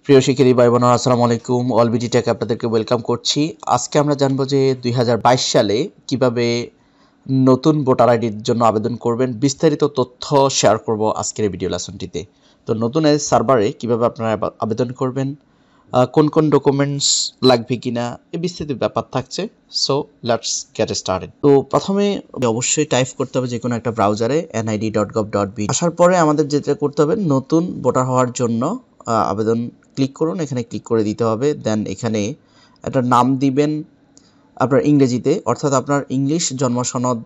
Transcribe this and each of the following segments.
প্রিয় শিক্ষার্থী ভাই বোনেরা আসসালামু আলাইকুম। অলবিডি টেক আপনাদেরকে ওয়েলকাম করছি। আজকে আমরা জানবো যে 2022 সালে কিভাবে নতুন ভোটার আইডির জন্য আবেদন করবেন, বিস্তারিত তথ্য শেয়ার করব আজকের এই ভিডিও লেসনটিতে। তো নতুন এই সার্ভারে কিভাবে আপনারা আবেদন করবেন, কোন কোন ডকুমেন্টস লাগবে কিনা, এই বিস্তারিত ব্যাপার থাকছে। So let's get started. তো প্রথমে অবশ্যই টাইপ করতে হবে যে কোনো একটা ব্রাউজারে nid.gov.bd। আসার পরে আমাদের যেটা করতে হবে, নতুন ভোটার হওয়ার জন্য আবেদন ক্লিক করুন, এখানে ক্লিক করে দিতে হবে। দেন এখানে একটা নাম দিবেন আপনার ইংরেজিতে, অর্থাৎ আপনার ইংলিশ জন্ম সনদ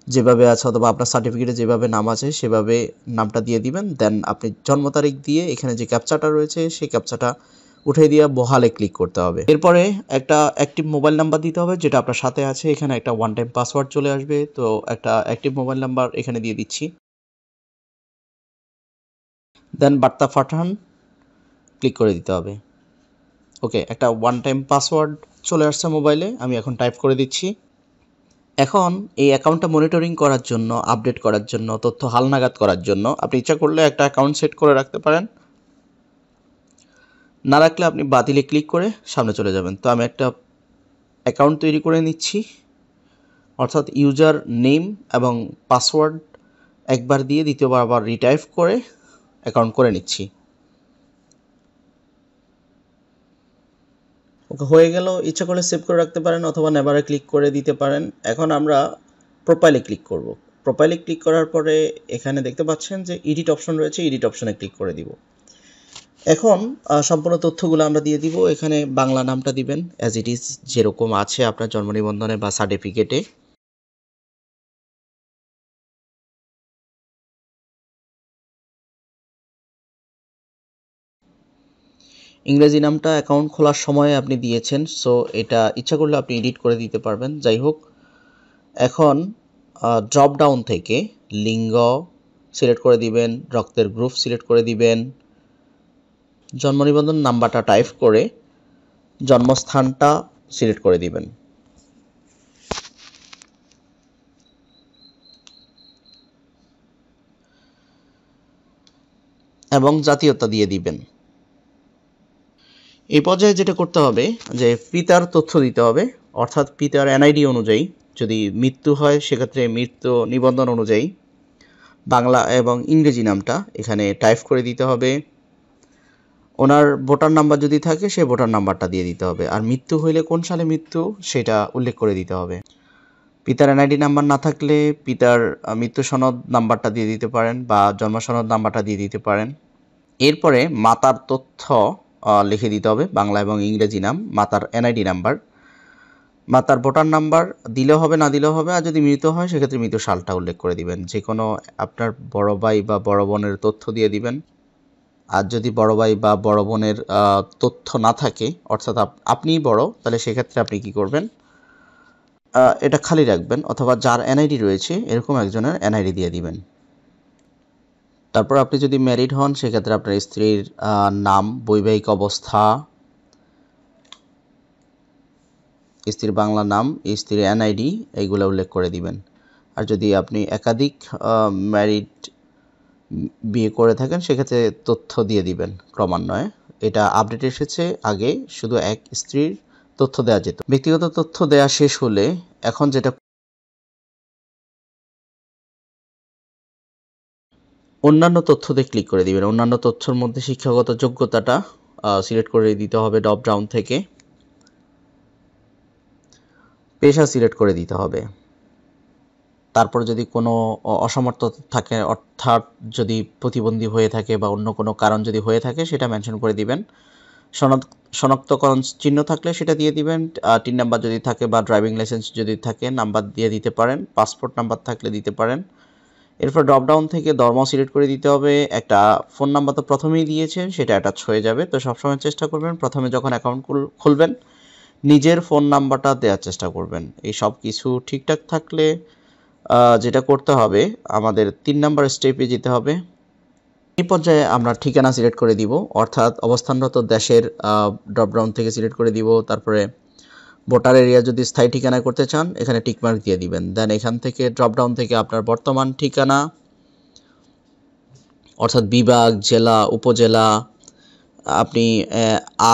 যেভাবে আছে অথবা আপনার সার্টিফিকেটে যেভাবে নাম আছে সেভাবে নামটা দিয়ে দিবেন। দেন আপনি জন্ম তারিখ দিয়ে এখানে যে ক্যাপচাটা রয়েছে সেই ক্যাপচাটা উঠে দিয়ে বহালে ক্লিক করতে হবে। এরপরে একটা অ্যাক্টিভ মোবাইল নাম্বার দিতে হবে যেটা আপনার সাথে আছে। এখানে একটা ওয়ান টাইম পাসওয়ার্ড চলে আসবে, তো একটা অ্যাক্টিভ মোবাইল নাম্বার এখানে দিয়ে দিচ্ছি। দেন বার্তা পাঠান ক্লিক করে দিতে হবে। ওকে, একটা ওয়ান টাইম পাসওয়ার্ড চলে আসছে মোবাইলে, আমি এখন টাইপ করে দিচ্ছি। এখন এই অ্যাকাউন্টটা মনিটরিং করার জন্য, আপডেট করার জন্য, তথ্য হালনাগাদ করার জন্য আপনি ইচ্ছা করলে একটা অ্যাকাউন্ট সেট করে রাখতে পারেন, না রাখলে আপনি বাতিলে ক্লিক করে সামনে চলে যাবেন। তো আমি একটা অ্যাকাউন্ট তৈরি করে নিচ্ছি, অর্থাৎ ইউজার নেম এবং পাসওয়ার্ড একবার দিয়ে দ্বিতীয়বার আবার রিটাইপ করে অ্যাকাউন্ট করে নিচ্ছি। ওকে, হয়ে গেল। ইচ্ছা করলে সেভ করে রাখতে পারেন অথবা নেভারে ক্লিক করে দিতে পারেন। এখন আমরা প্রোফাইলে ক্লিক করব। প্রোফাইলে ক্লিক করার পরে এখানে দেখতে পাচ্ছেন যে এডিট অপশন রয়েছে, এডিট অপশনে ক্লিক করে দিব। এখন সম্পূর্ণ তথ্যগুলো আমরা দিয়ে দিব। এখানে বাংলা নামটা দিবেন অ্যাজ ইট ইজ, যেরকম আছে আপনার জন্ম নিবন্ধনে বা সার্টিফিকেটে। ইংরেজি নামটা অ্যাকাউন্ট খোলার সময় আপনি দিয়েছেন, সো এটা ইচ্ছা করলে আপনি এডিট করে দিতে পারবেন। যাই হোক, এখন ড্রপ ডাউন থেকে লিঙ্গ সিলেক্ট করে দিবেন, রক্তের গ্রুপ সিলেক্ট করে দিবেন, জন্ম নিবন্ধন নাম্বারটা টাইপ করে জন্মস্থানটা সিলেক্ট করে দিবেন এবং জাতীয়তা দিয়ে দিবেন। এই পর্যায়ে যেটা করতে হবে যে পিতার তথ্য দিতে হবে, অর্থাৎ পিতার এনআইডি অনুযায়ী যদি মৃত্যু হয় সেক্ষেত্রে মৃত্যু নিবন্ধন অনুযায়ী বাংলা এবং ইংরেজি নামটা এখানে টাইপ করে দিতে হবে। ওনার ভোটার নাম্বার যদি থাকে সে ভোটার নাম্বারটা দিয়ে দিতে হবে, আর মৃত্যু হইলে কোন সালে মৃত্যু সেটা উল্লেখ করে দিতে হবে। পিতার এনআইডি নাম্বার না থাকলে পিতার মৃত্যু সনদ নাম্বারটা দিয়ে দিতে পারেন বা জন্ম সনদ নাম্বারটা দিয়ে দিতে পারেন। এরপরে মাতার তথ্য লিখে দিতে হবে, বাংলা এবং ইংরেজি নাম, মাতার এনআইডি নাম্বার, মাতার ভোটার নাম্বার দিলেও হবে না দিলেও হবে, আর যদি মৃত হয় সেক্ষেত্রে মৃত সালটা উল্লেখ করে দিবেন। যে কোনো আপনার বড় ভাই বা বড় বোনের তথ্য দিয়ে দিবেন। আর যদি বড় ভাই বা বড় বোনের তথ্য না থাকে, অর্থাৎ আপনিই বড়, তাহলে সেক্ষেত্রে আপনি কি করবেন, এটা খালি রাখবেন অথবা যার এনআইডি রয়েছে এরকম একজনের এনআইডি দিয়ে দিবেন। তারপর আপনি যদি ম্যারিড হন সেক্ষেত্রে আপনার স্ত্রীর নাম, বৈবাহিক অবস্থা, স্ত্রীর বাংলা নাম, স্ত্রীর এনআইডি এইগুলো উল্লেখ করে দিবেন। আর যদি আপনি একাধিক ম্যারিড বিয়ে করে থাকেন সেক্ষেত্রে তথ্য দিয়ে দিবেন ক্রমান্বয়ে। এটা আপডেট এসেছে, আগে শুধু এক স্ত্রীর তথ্য দেওয়া যেত। ব্যক্তিগত তথ্য দেওয়া শেষ হলে এখন যেটা অন্যান্য তথ্যতে ক্লিক করে দিবেন। অন্যান্য তথ্যের মধ্যে শিক্ষাগত যোগ্যতাটা সিলেক্ট করে দিতে হবে ড্রপ ডাউন থেকে, পেশা সিলেক্ট করে দিতে হবে। তারপর যদি কোনো অসমর্থ থাকে, অর্থাৎ যদি প্রতিবন্ধী হয়ে থাকে বা অন্য কোনো কারণ যদি হয়ে থাকে সেটা মেনশন করে দিবেন। শনাক্তকরণ চিহ্ন থাকলে সেটা দিয়ে দিবেন। টিন নাম্বার যদি থাকে বা ড্রাইভিং লাইসেন্স যদি থাকে নাম্বার দিয়ে দিতে পারেন, পাসপোর্ট নাম্বার থাকলে দিতে পারেন। এরপর ড্রপডাউন থেকে ধর্ম সিলেক্ট করে দিতে হবে। একটা ফোন নাম্বার তো প্রথমেই দিয়েছেন, সেটা অ্যাটাচ হয়ে যাবে। তো সবসময় চেষ্টা করবেন প্রথমে যখন অ্যাকাউন্ট খুলবেন নিজের ফোন নাম্বারটা দেওয়ার চেষ্টা করবেন। এই সব কিছু ঠিকঠাক থাকলে যেটা করতে হবে, আমাদের 3 নাম্বার স্টেপে যেতে হবে। এই পর্যায়ে আমরা ঠিকানা সিলেক্ট করে দিব, অর্থাৎ অবস্থানরত দেশের ড্রপডাউন থেকে সিলেক্ট করে দিব। তারপরে ভোটার এরিয়া যদি স্থায়ী ঠিকানা করতে চান এখানে টিকমার্ক দিয়ে দিবেন। দেন এখান থেকে ড্রপডাউন থেকে আপনার বর্তমান ঠিকানা, অর্থাৎ বিভাগ, জেলা, উপজেলা, আপনি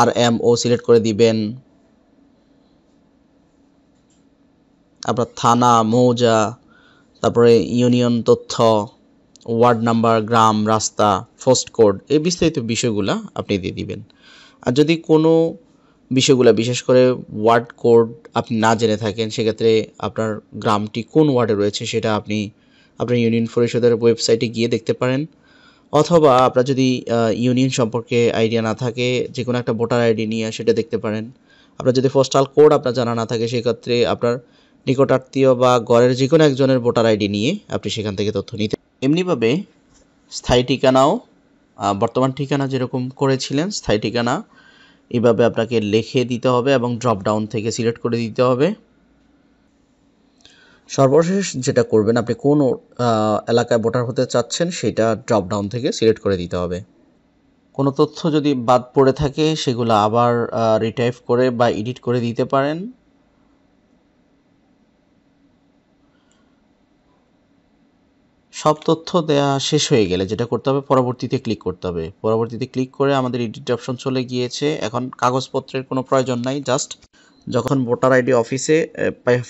RMO সিলেক্ট করে দিবেন, আপনার থানা, মৌজা, তারপরে ইউনিয়ন তথ্য, ওয়ার্ড নাম্বার, গ্রাম, রাস্তা, পোস্ট কোড, এই বিস্তারিত বিষয়গুলো আপনি দিয়ে দিবেন। আর যদি কোনো বিষয়গুলো বিশেষ করে ওয়ার্ড কোড আপনি না জেনে থাকেন, সেক্ষেত্রে আপনার গ্রামটি কোন ওয়ার্ডে রয়েছে সেটা আপনি আপনার ইউনিয়ন পরিষদের ওয়েবসাইটে গিয়ে দেখতে পারেন, অথবা আপনার যদি ইউনিয়ন সম্পর্কে আইডিয়া না থাকে, যে কোনো একটা ভোটার আইডি নিয়ে সেটা দেখতে পারেন। আপনার যদি পোস্টাল কোড আপনার জানা না থাকে, সেক্ষেত্রে আপনার নিকটাত্মীয় বা ঘরের যে কোনো একজনের ভোটার আইডি নিয়ে আপনি সেখান থেকে তথ্য নিতে। এমনিভাবে স্থায়ী ঠিকানাও বর্তমান ঠিকানা যেরকম করেছিলেন স্থায়ী ঠিকানা এভাবে আপনাকে লিখে দিতে হবে এবং ড্রপ ডাউন থেকে সিলেক্ট করে দিতে হবে। সর্বশেষ যেটা করবেন, আপনি কোন এলাকায় ভোটার হতে চাচ্ছেন সেটা ড্রপ ডাউন থেকে সিলেক্ট করে দিতে হবে। কোনো তথ্য যদি বাদ পড়ে থাকে সেগুলো আবার রিটাইপ করে বা এডিট করে দিতে পারেন। সব তথ্য দেয়া শেষ হয়ে গেলে যেটা করতে হবে, পরবর্তীতে ক্লিক করতে হবে। পরবর্তীতে ক্লিক করে আমাদের এডিট অপশন চলে গিয়েছে। এখন কাগজপত্রের কোনো প্রয়োজন নাই, জাস্ট যখন ভোটার আইডি অফিসে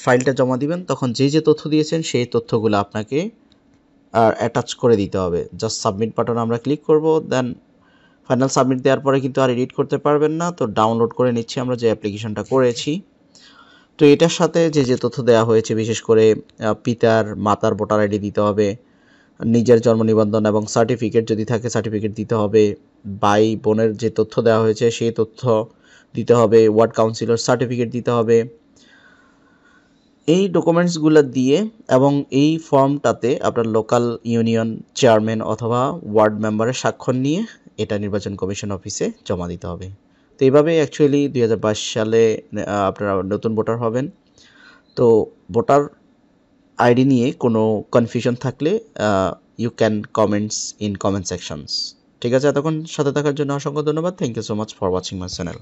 ফাইলটা জমা দিবেন তখন যে তথ্য দিয়েছেন সেই তথ্যগুলো আপনাকে অ্যাটাচ করে দিতে হবে। জাস্ট সাবমিট বাটন আমরা ক্লিক করব, দেন ফাইনাল সাবমিট দেওয়ার পরে কিন্তু আর এডিট করতে পারবেন না। তো ডাউনলোড করে নিচ্ছি আমরা যে অ্যাপ্লিকেশনটা করেছি। তো এটার সাথে যে তথ্য দেওয়া হয়েছে, বিশেষ করে পিতার মাতার ভোটার আইডি দিতে হবে, নিজের জন্ম নিবন্ধন এবং সার্টিফিকেট যদি থাকে সার্টিফিকেট দিতে হবে, ভাই বোনের যে তথ্য দেওয়া হয়েছে সেই তথ্য দিতে হবে, ওয়ার্ড কাউন্সিলর সার্টিফিকেট দিতে হবে। এই ডকুমেন্টসগুলো দিয়ে এবং এই ফর্মটাতে আপনার লোকাল ইউনিয়ন চেয়ারম্যান অথবা ওয়ার্ড মেম্বারের স্বাক্ষর নিয়ে এটা নির্বাচন কমিশন অফিসে জমা দিতে হবে। তো এইভাবে অ্যাকচুয়ালি 2022 সালে আপনারা নতুন ভোটার হবেন। তো ভোটার আইডি নিয়ে কোনো কনফিউশন থাকলে you can comments in comment sections. ঠিক আছে, এতক্ষণ সাথে থাকার জন্য অসংখ্য ধন্যবাদ। Thank you so much for watching my channel.